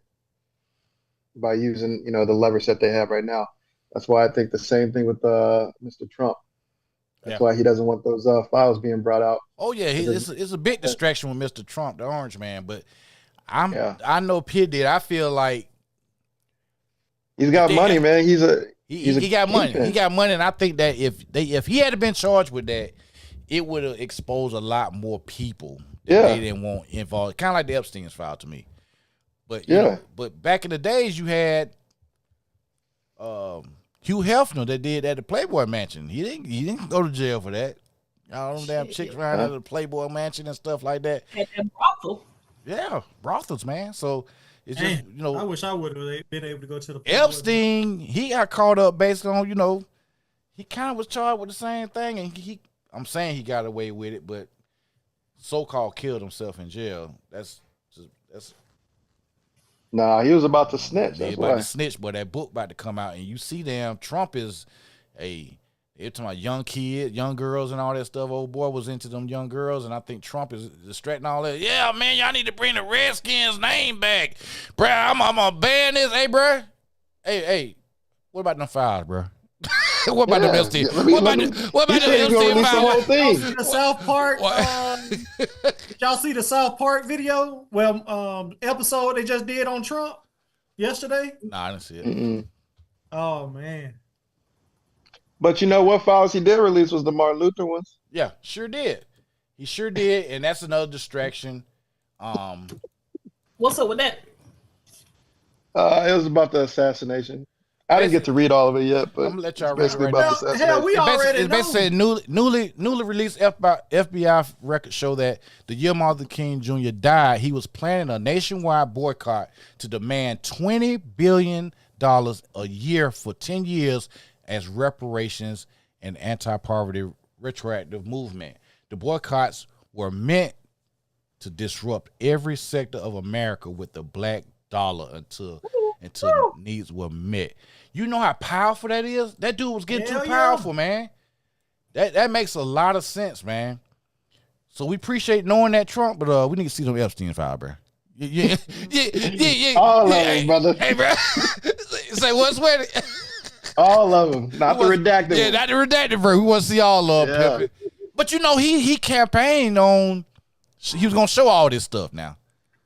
by using the leverage that they have right now. That's why I think the same thing with Mr. Trump. That's why he doesn't want those files being brought out. Oh yeah, it's a big distraction with Mr. Trump, the orange man. But I know P did. I feel like he's got money, man. He got money. kingpin. He got money, and I think that if he had been charged with that, it would have exposed a lot more people that they didn't want involved. Kind of like the Epstein's file to me. But but back in the days, you had Hugh Hefner that did at the Playboy Mansion. He didn't go to jail for that. All them damn chicks around at the Playboy Mansion and stuff like that. At that brothel. Yeah, brothels, man. So it's just I wish I would have been able to go to the Playboy. Epstein. He got caught up based on he kind of was charged with the same thing, and I'm saying he got away with it, but so-called killed himself in jail. That's. Nah, he was about to snitch. They That's about why. to snitch, but that book about to come out, and you see, Trump is they They're talking about young kids, young girls, and all that stuff. Old boy was into them young girls, and I think Trump is distracting all that. Yeah, man, y'all need to bring the Redskins name back, bro. I'm gonna ban this, hey, bro. Hey, what about them fouls, bro? What about them LC? What about them LC fouls? The South Park. Did y'all see the South Park video? Well, episode they just did on Trump yesterday. Nah, I didn't see it. Mm-mm. Oh man. But you know what files he did release was the Martin Luther ones. Yeah, sure did. He sure did, and that's another distraction. What's up with that? It was about the assassination. I didn't get to read all of it yet, but I'm gonna let y'all read it basically right about now. the assassination. Hell, we already It basically said newly released FBI records show that the year Martin Luther King Jr. died, he was planning a nationwide boycott to demand $20 billion a year for 10 years as reparations and anti-poverty retroactive movement. The boycotts were meant to disrupt every sector of America with the black dollar until needs were met. You know how powerful that is? That dude was getting too powerful, man. That makes a lot of sense, man. So we appreciate knowing that, Trump, but we need to see some Epstein file, bro. Yeah. All of them, brother. Hey, bro. Say what's with it? All of them, not the redacted. Yeah, not the redacted, bro. We want to see all of them. Yeah. But you know, he campaigned on. He was gonna show all this stuff now.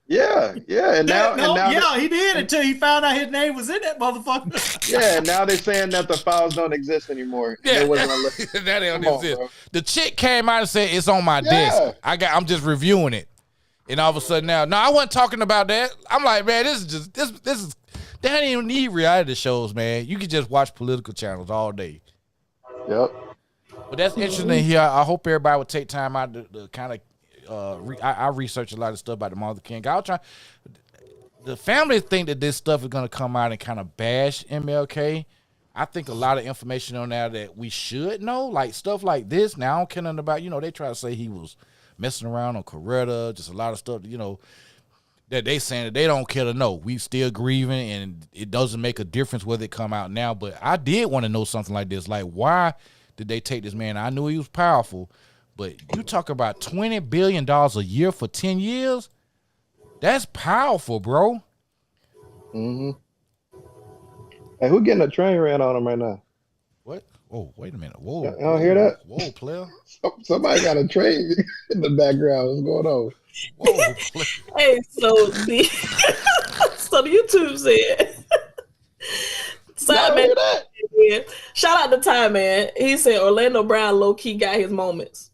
Yeah, and now he did until he found out his name was in that motherfucker. Yeah, and now they're saying that the files don't exist anymore. Yeah, that don't exist. The chick came out and said it's on my desk. I'm just reviewing it, and all of a sudden now, no, I wasn't talking about that. I'm like, man, this is. They don't even need reality shows, man. You can just watch political channels all day. Yep. But that's interesting here. I hope everybody would take time out to kind of. I researched a lot of stuff about the Martin Luther King. I was trying. The family think that this stuff is going to come out and kind of bash MLK. I think a lot of information on there that we should know, like stuff like this. Now I don't care nothing about. They try to say he was messing around on Coretta. Just a lot of stuff. That they saying that they don't care to know. We still grieving, and it doesn't make a difference whether it come out now. But I did want to know something like this. Like, why did they take this man? I knew he was powerful, but you talk about $20 billion a year for 10 years? That's powerful, bro. Mm-hmm. Hey, who getting a train ran on him right now? What? Oh, wait a minute. Whoa. I don't hear that. Whoa, player. Somebody got a train in the background. What's going on? Whoa, hey, so the YouTube said, shout out to Ty, man. He said Orlando Brown low key got his moments.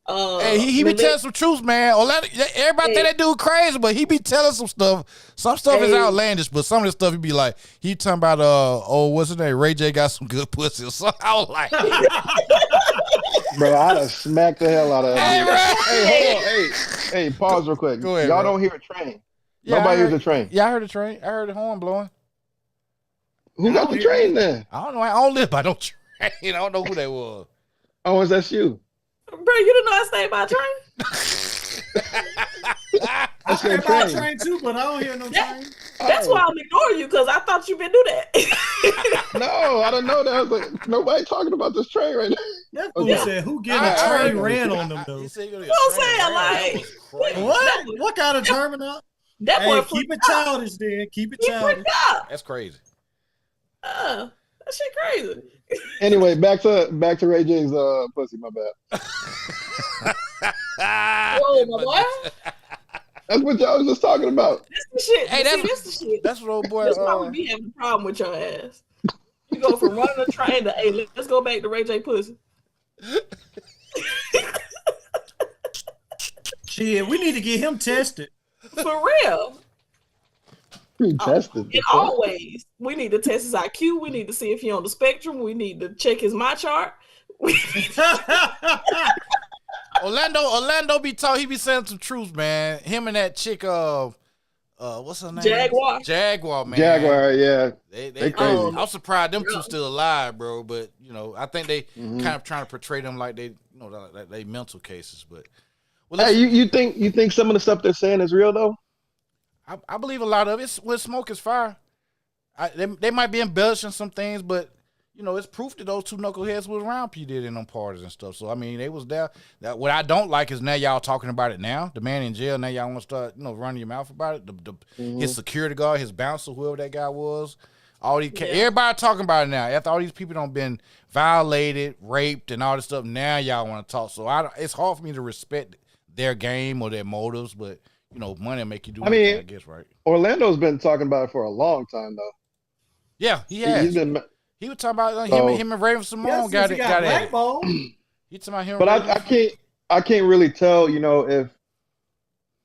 Hey, he be telling some truth, man. Orlando, everybody think that dude crazy, but he be telling some stuff. Some stuff is outlandish, but some of the stuff he be like, he talking about what's his name? Ray J got some good pussy or something. I was like, bro, I'd have smacked the hell out of him. Hey, hold on. Hey, pause real quick. Go ahead, y'all bro. don't hear a train. Yeah, nobody hears a train. Yeah, I heard a train. I heard the horn blowing. Who got the train then? I don't know. I don't live by no train. I don't know who that was. Oh, is that you? Bro, you didn't know I stayed by train? I stayed by a train too, but I don't hear no train. That's why I'm ignoring you, because I thought you been do that. No, I don't know that. I was like, nobody talking about this train right now. That fool said, who getting a train ran on them, though? I'm saying, like, what kind of terminal? That boy keep it childish, then. Keep it childish. That's crazy. That shit crazy. Anyway, back to Ray J's pussy. My bad. Whoa, my boy. That's what y'all was just talking about. That's the shit. Hey, that's the shit. That's what old boy. That's why we be having a problem with your ass. You go from running a train to, hey, let's go back to Ray J pussy. Shit, we need to get him tested. For real. Tested. And always, we need to test his IQ. We need to see if he's on the spectrum. We need to check his my chart. Orlando be talking. He be saying some truth, man. Him and that chick, what's her name? Jaguar, man. Jaguar, yeah. They crazy. I'm surprised them two still alive, bro. But I think they kind of trying to portray them like they, like they mental cases. But hey, you think some of the stuff they're saying is real though? I believe a lot of it. With smoke is fire. They might be embellishing some things, but it's proof that those two knuckleheads was around P. Diddy in them parties and stuff. So, I mean, they was there. What I don't like is now y'all talking about it now. The man in jail, now y'all want to start, running your mouth about it. His security guard, his bouncer, whoever that guy was. Everybody talking about it now. After all these people done been violated, raped, and all this stuff, now y'all want to talk. So, it's hard for me to respect their game or their motives, but, money will make you do anything, I guess, right? Orlando's been talking about it for a long time, though. Yeah, he has. He was talking about him and Raven Simone got it. He talking about him. But I can't really tell, if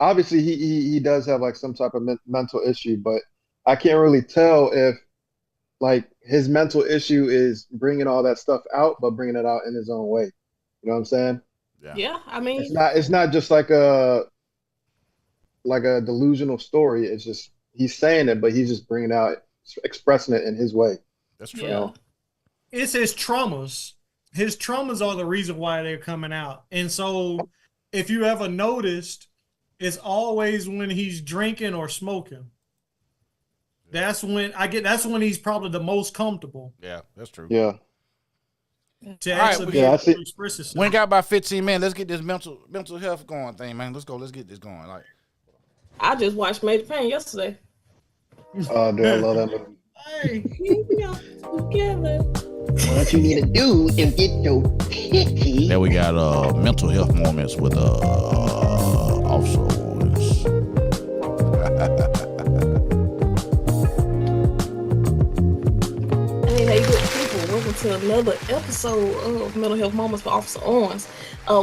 obviously he does have like some type of mental issue, but I can't really tell if like his mental issue is bringing all that stuff out, but bringing it out in his own way. You know what I'm saying? Yeah. I mean, it's not just like a delusional story. It's just he's saying it, but he's just bringing it out, expressing it in his way. That's true. Yeah. It's his traumas. His traumas are the reason why they're coming out. And so if you ever noticed, it's always when he's drinking or smoking. That's when he's probably the most comfortable. Yeah, that's true. Yeah. To actually be able to express himself. We got about 15 minutes. Let's get this mental health going thing, man. Let's go. Let's get this going. Like, I just watched Major Payne yesterday. Oh, dude, I love that movie. Hey. Together. What you need to do is get your titty. There we got mental health moments with Officer Owens. Hey, how you doing, people? Welcome to another episode of Mental Health Moments for Officer Owens.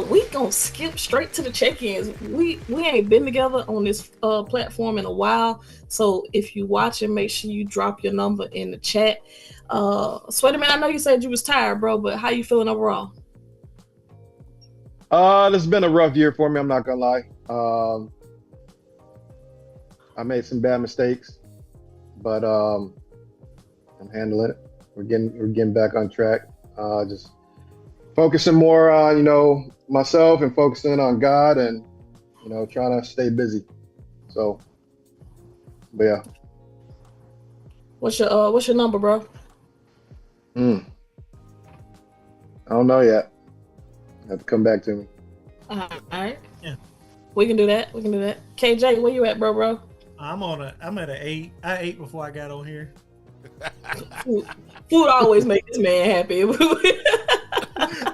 We gonna skip straight to the check-ins. We ain't been together on this platform in a while, so if you watching, make sure you drop your number in the chat. Sweaty Man, I know you said you was tired, bro, but how you feeling overall? This has been a rough year for me. I'm not gonna lie. I made some bad mistakes, but I'm handling it. We're getting back on track. Just focusing more on myself and focusing on God and trying to stay busy. So, but yeah. What's your number, bro? I don't know yet. Have to come back to me. All right. Yeah. We can do that. KJ, where you at, bro? I'm at an 8. I ate before I got on here. Food always makes this man happy.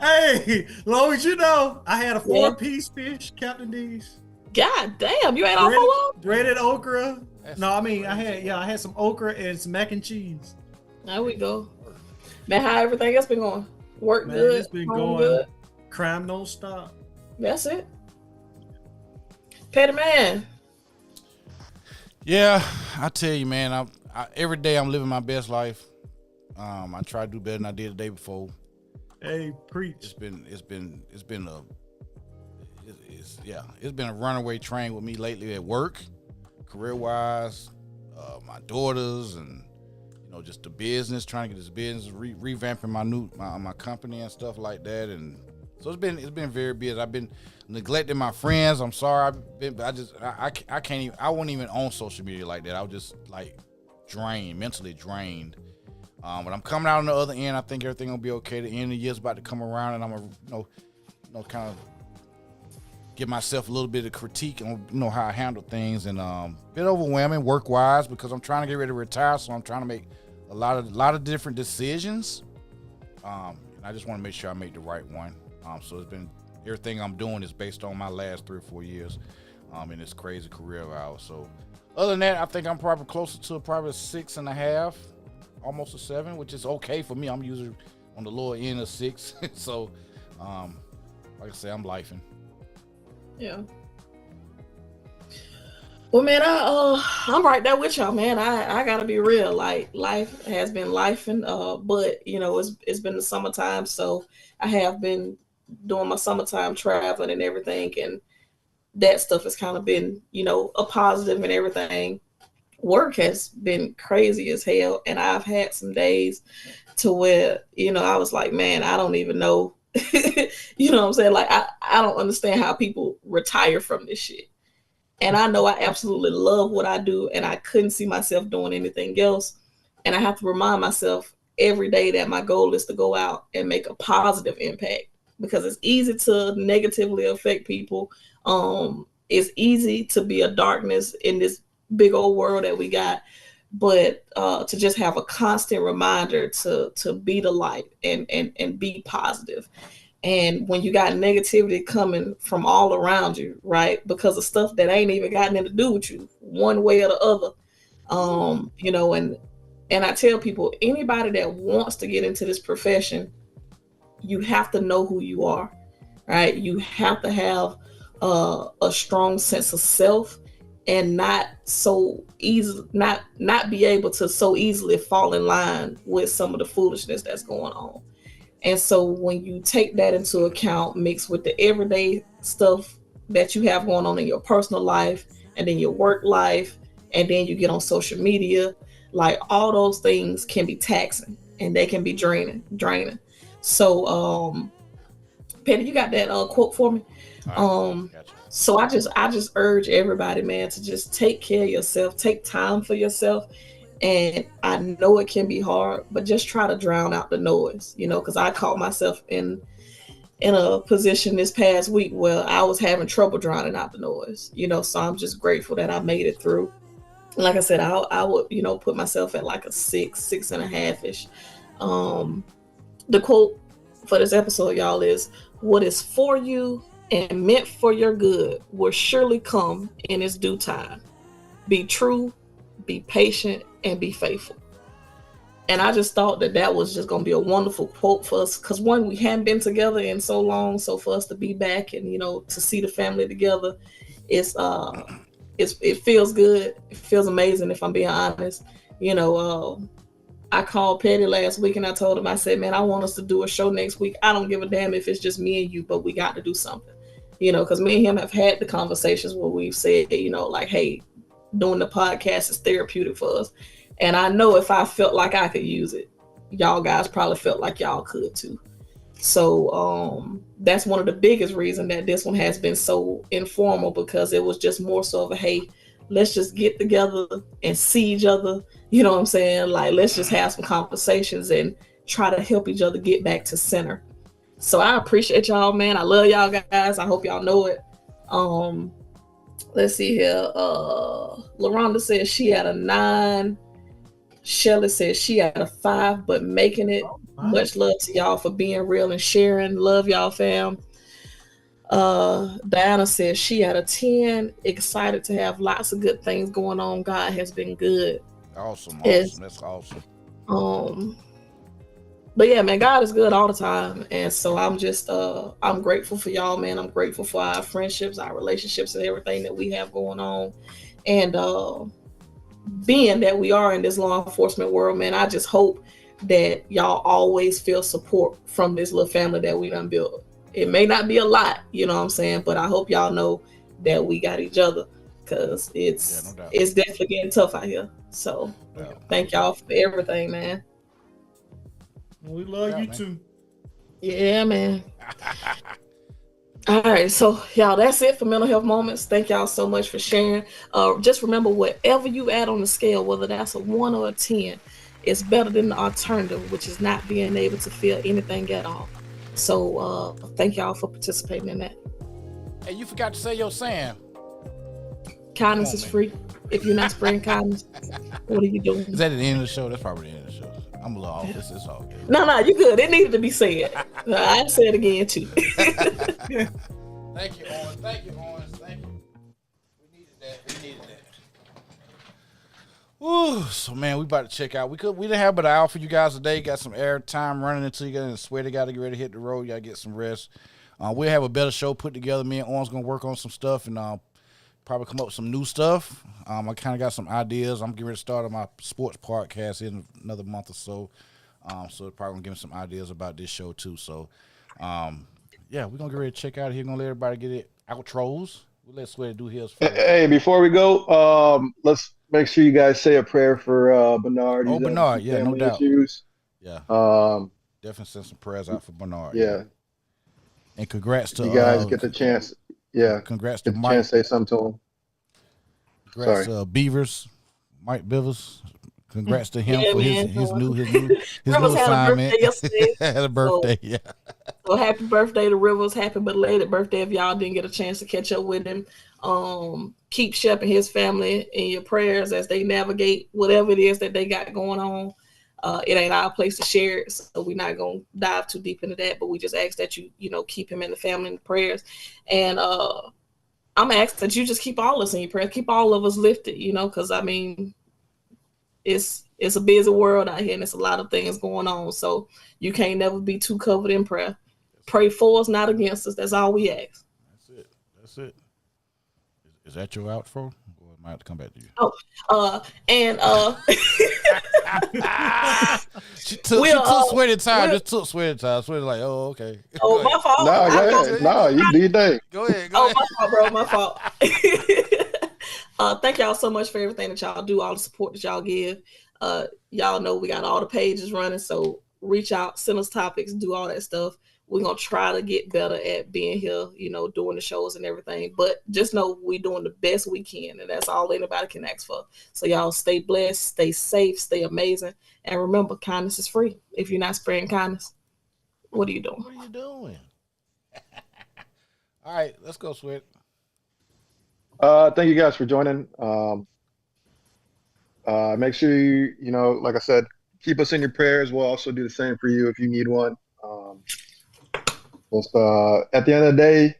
Hey, long as you know, I had a 4-piece fish, Captain D's. God damn, you ate all 4 of them? Breaded okra. I had some okra and some mac and cheese. There we go. Man, how everything else been going? Work Man, good? It's been going good? Crime don't stop. That's it. Petty Man. Yeah, I tell you, man. I every day I'm living my best life. I try to do better than I did the day before. Hey, preach. It's been a runaway train with me lately at work, career wise, my daughters, and just the business, trying to get this business, revamping my company and stuff like that. And so it's been very busy. I've been neglecting my friends. I'm sorry. I can't even. I won't even own social media like that. I was just like mentally drained. But I'm coming out on the other end. I think everything will be okay. The end of the year's about to come around, and I'm gonna kind of give myself a little bit of critique on how I handle things, and a bit overwhelming work wise because I'm trying to get ready to retire, so I'm trying to make a lot of different decisions. And I just want to make sure I make the right one. So it's been everything I'm doing is based on my last 3 or 4 years in this crazy career of ours. So other than that, I think I'm probably closer to probably 6.5, almost a 7, which is okay for me. I'm usually on the lower end of 6. So like I say, I'm lifing. Yeah. Well, man, I'm right there with y'all, man. I gotta be real. Like, life has been lifing, but it's been the summertime, so I have been doing my summertime traveling and everything, and that stuff has kind of been, a positive and everything. Work has been crazy as hell, and I've had some days to where, I was like, man, I don't even know. You know what I'm saying? Like, I don't understand how people retire from this shit. And I know I absolutely love what I do, and I couldn't see myself doing anything else. And I have to remind myself every day that my goal is to go out and make a positive impact, because it's easy to negatively affect people. It's easy to be a darkness in this big old world that we got, but to just have a constant reminder to be the light and be positive. And when you got negativity coming from all around you, right, because of stuff that ain't even got nothing to do with you, one way or the other, you know, and I tell people, anybody that wants to get into this profession, you have to know who you are, right? You have to have a strong sense of self, and not be able to so easily fall in line with some of the foolishness that's going on. And so when you take that into account, mixed with the everyday stuff that you have going on in your personal life and then your work life, and then you get on social media, like all those things can be taxing and they can be draining. So, Petty, you got that quote for me? Gotcha. So I just urge everybody, man, to just take care of yourself, take time for yourself. And I know it can be hard, but just try to drown out the noise, you know, because I caught myself in a position this past week where I was having trouble drowning out the noise, you know. So I'm just grateful that I made it through. Like I said, I would, you know, put myself at like a 6.5-ish. The quote for this episode, y'all, is, "What is for you and meant for your good will surely come in its due time. Be true, be patient, and be faithful." And I just thought that was just going to be a wonderful quote for us, because one, we hadn't been together in so long, so for us to be back and, you know, to see the family together, it feels good. It feels amazing, if I'm being honest. You know, I called Petty last week and I told him, I said, man, I want us to do a show next week. I don't give a damn if it's just me and you, but we got to do something, you know, because me and him have had the conversations where we've said, you know, like, hey, doing the podcast is therapeutic for us. And I know if I felt like I could use it, y'all guys probably felt like y'all could too. So that's one of the biggest reasons that this one has been so informal, because it was just more so of a, hey, let's just get together and see each other. You know what I'm saying? Like, let's just have some conversations and try to help each other get back to center. So I appreciate y'all, man. I love y'all guys. I hope y'all know it. Let's see here. LaRonda says she had a 9. Shelly says she had a 5, but making it. Much love to y'all for being real and sharing. Love y'all, fam. Diana says she had a 10. Excited to have lots of good things going on. God has been good. Awesome. That's awesome. But yeah, man, God is good all the time. And so I'm just, I'm grateful for y'all, man. I'm grateful for our friendships, our relationships, and everything that we have going on. And being that we are in this law enforcement world, man, I just hope that y'all always feel support from this little family that we done built. It may not be a lot, you know what I'm saying? But I hope y'all know that we got each other, because it's definitely getting tough out here. So thank y'all for everything, man. We love you too. Yeah, man. All right, so y'all, that's it for Mental Health Moments. Thank y'all so much for sharing. Just remember, whatever you add on the scale, whether that's a 1 or a 10, it's better than the alternative, which is not being able to feel anything at all. So thank y'all for participating in that. Hey, you forgot to say your saying. Kindness is free. If you're not spreading kindness, what are you doing? Is that at the end of the show? That's probably the end of the show. I'm a little off. It's all good. No, you good. It needed to be said. I'd say it again too. Thank you, Owens. Thank you. We needed that. Ooh, so man, we about to check out. We didn't have but an hour for you guys today. Got some air time running until you get in the sweat. You got to get ready to hit the road. You got to get some rest. We'll have a better show put together. Me and Owens gonna work on some stuff and probably come up with some new stuff. I kind of got some ideas. I'm getting ready to start on my sports podcast in another month or so. So probably gonna give me some ideas about this show too. So, yeah, we're gonna get ready to check out here. Gonna let everybody get it outros. We'll let Sweaty do his first. Hey, before we go, let's make sure you guys say a prayer for Bernard. Oh, Bernard, yeah, no doubt. Issues. Yeah. Definitely send some prayers out for Bernard. Yeah. And congrats to you guys get the chance. Yeah. Congrats to get Mike. Chance to say something to him. Congrats to Beavers, Mike Bivers. Congrats to him Yeah, for man. his new Rivers had a assignment. birthday yesterday. Had a birthday, yeah. So happy birthday to Rivers. Happy belated birthday if y'all didn't get a chance to catch up with him. Keep Shep and his family in your prayers as they navigate whatever it is that they got going on. It ain't our place to share it, so we're not gonna dive too deep into that. But we just ask that you keep him and the family in the prayers. And I'm asked that you just keep all of us in your prayers, keep all of us lifted, because I mean, it's a busy world out here and it's a lot of things going on. So you can't never be too covered in prayer. Pray for us, not against us. That's all we ask. That's it. Is that your outro? Or I might have to come back to you. She took sweaty time. Just took sweaty time. Sweaty like, oh, okay. Oh, my fault. No, go ahead. No, you do your thing. Go ahead. My fault, bro. My fault. Thank y'all so much for everything that y'all do, all the support that y'all give. Y'all know we got all the pages running, so reach out, send us topics, do all that stuff. We're going to try to get better at being here, doing the shows and everything. But just know we're doing the best we can, and that's all anybody can ask for. So y'all stay blessed, stay safe, stay amazing. And remember, kindness is free. If you're not spreading kindness, what are you doing? What are you doing? All right, let's go, Sweat. Thank you guys for joining. Make sure you like I said, keep us in your prayers. We'll also do the same for you if you need one. Just at the end of the day,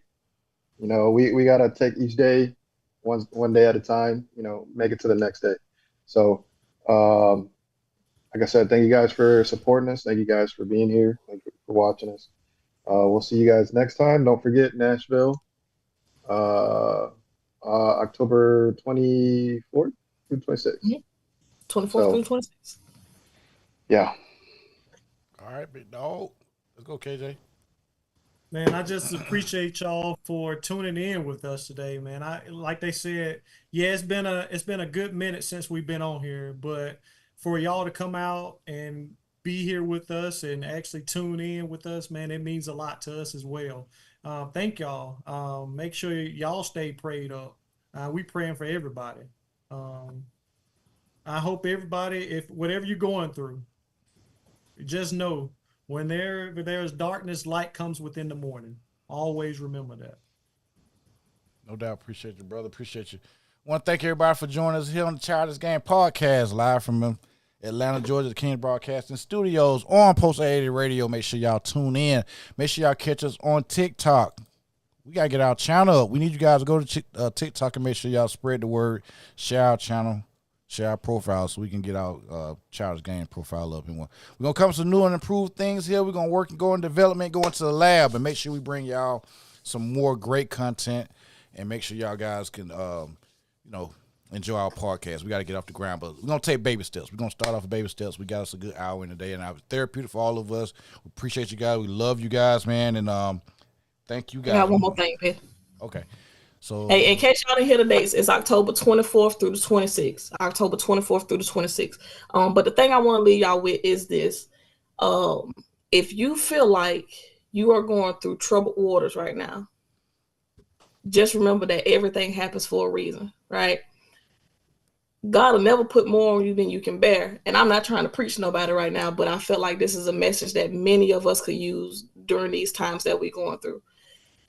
we gotta take each day one day at a time. Make it to the next day. So, like I said, thank you guys for supporting us. Thank you guys for being here. Thank you for watching us. We'll see you guys next time. Don't forget Nashville, October 24th through 26th. 24th through 26th. Yeah. All right, big dog. Let's go, KJ. Man, I just appreciate y'all for tuning in with us today, man. Like they said, yeah, it's been a good minute since we've been on here, but for y'all to come out and be here with us and actually tune in with us, man, it means a lot to us as well. Thank y'all. Make sure y'all stay prayed up. We praying for everybody. I hope everybody, if whatever you're going through, just know when there's darkness, light comes within the morning. Always remember that. No doubt. Appreciate you, brother. Appreciate you. I want to thank everybody for joining us here on the Childish Game podcast, live from Atlanta, Georgia, the King Broadcasting Studios on Post 80 Radio. Make sure y'all tune in. Make sure y'all catch us on TikTok. We got to get our channel up. We need you guys to go to TikTok and make sure y'all spread the word, share our channel, share our profile so we can get our Childish Game profile up. And we're going to come with some new and improved things here. We're going to work and go in development, go into the lab, and make sure we bring y'all some more great content and make sure y'all guys can, enjoy our podcast. We got to get off the ground, but we're going to take baby steps. We're going to start off with baby steps. We got us a good hour in the day, and it's therapeutic for all of us. We appreciate you guys. We love you guys, man, and thank you guys. I got one more thing, man. Okay. So, hey, in case y'all didn't hear the dates, it's October 24th through the 26th. October 24th through the 26th. But the thing I want to leave y'all with is this. If you feel like you are going through troubled waters right now, just remember that everything happens for a reason, right? God will never put more on you than you can bear. And I'm not trying to preach to nobody right now, but I feel like this is a message that many of us could use during these times that we're going through.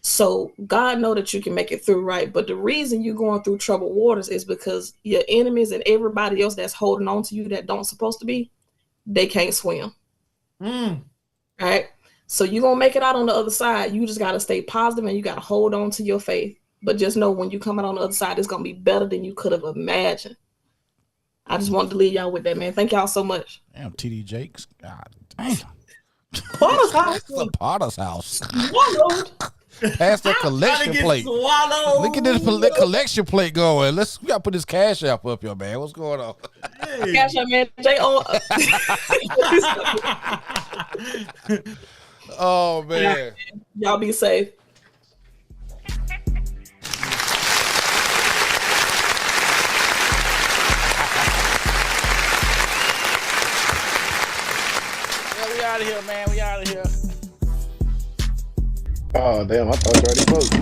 So God know that you can make it through, right? But the reason you're going through troubled waters is because your enemies and everybody else that's holding on to you that don't supposed to be, they can't swim. Right? So you're going to make it out on the other side. You just got to stay positive and you got to hold on to your faith. But just know when you come out on the other side, it's going to be better than you could have imagined. I just wanted to leave y'all with that, man. Thank y'all so much. Damn, TD Jakes. God damn. Potter's house. That's the Potter's house. Swallowed. Pass that collection plate. Look at this collection plate going. We got to put this cash app up here, man. What's going on? Hey. Cash app, man. Oh, man. Y'all be safe. We out of here, man. We out of here. Oh, damn. I thought you already closed.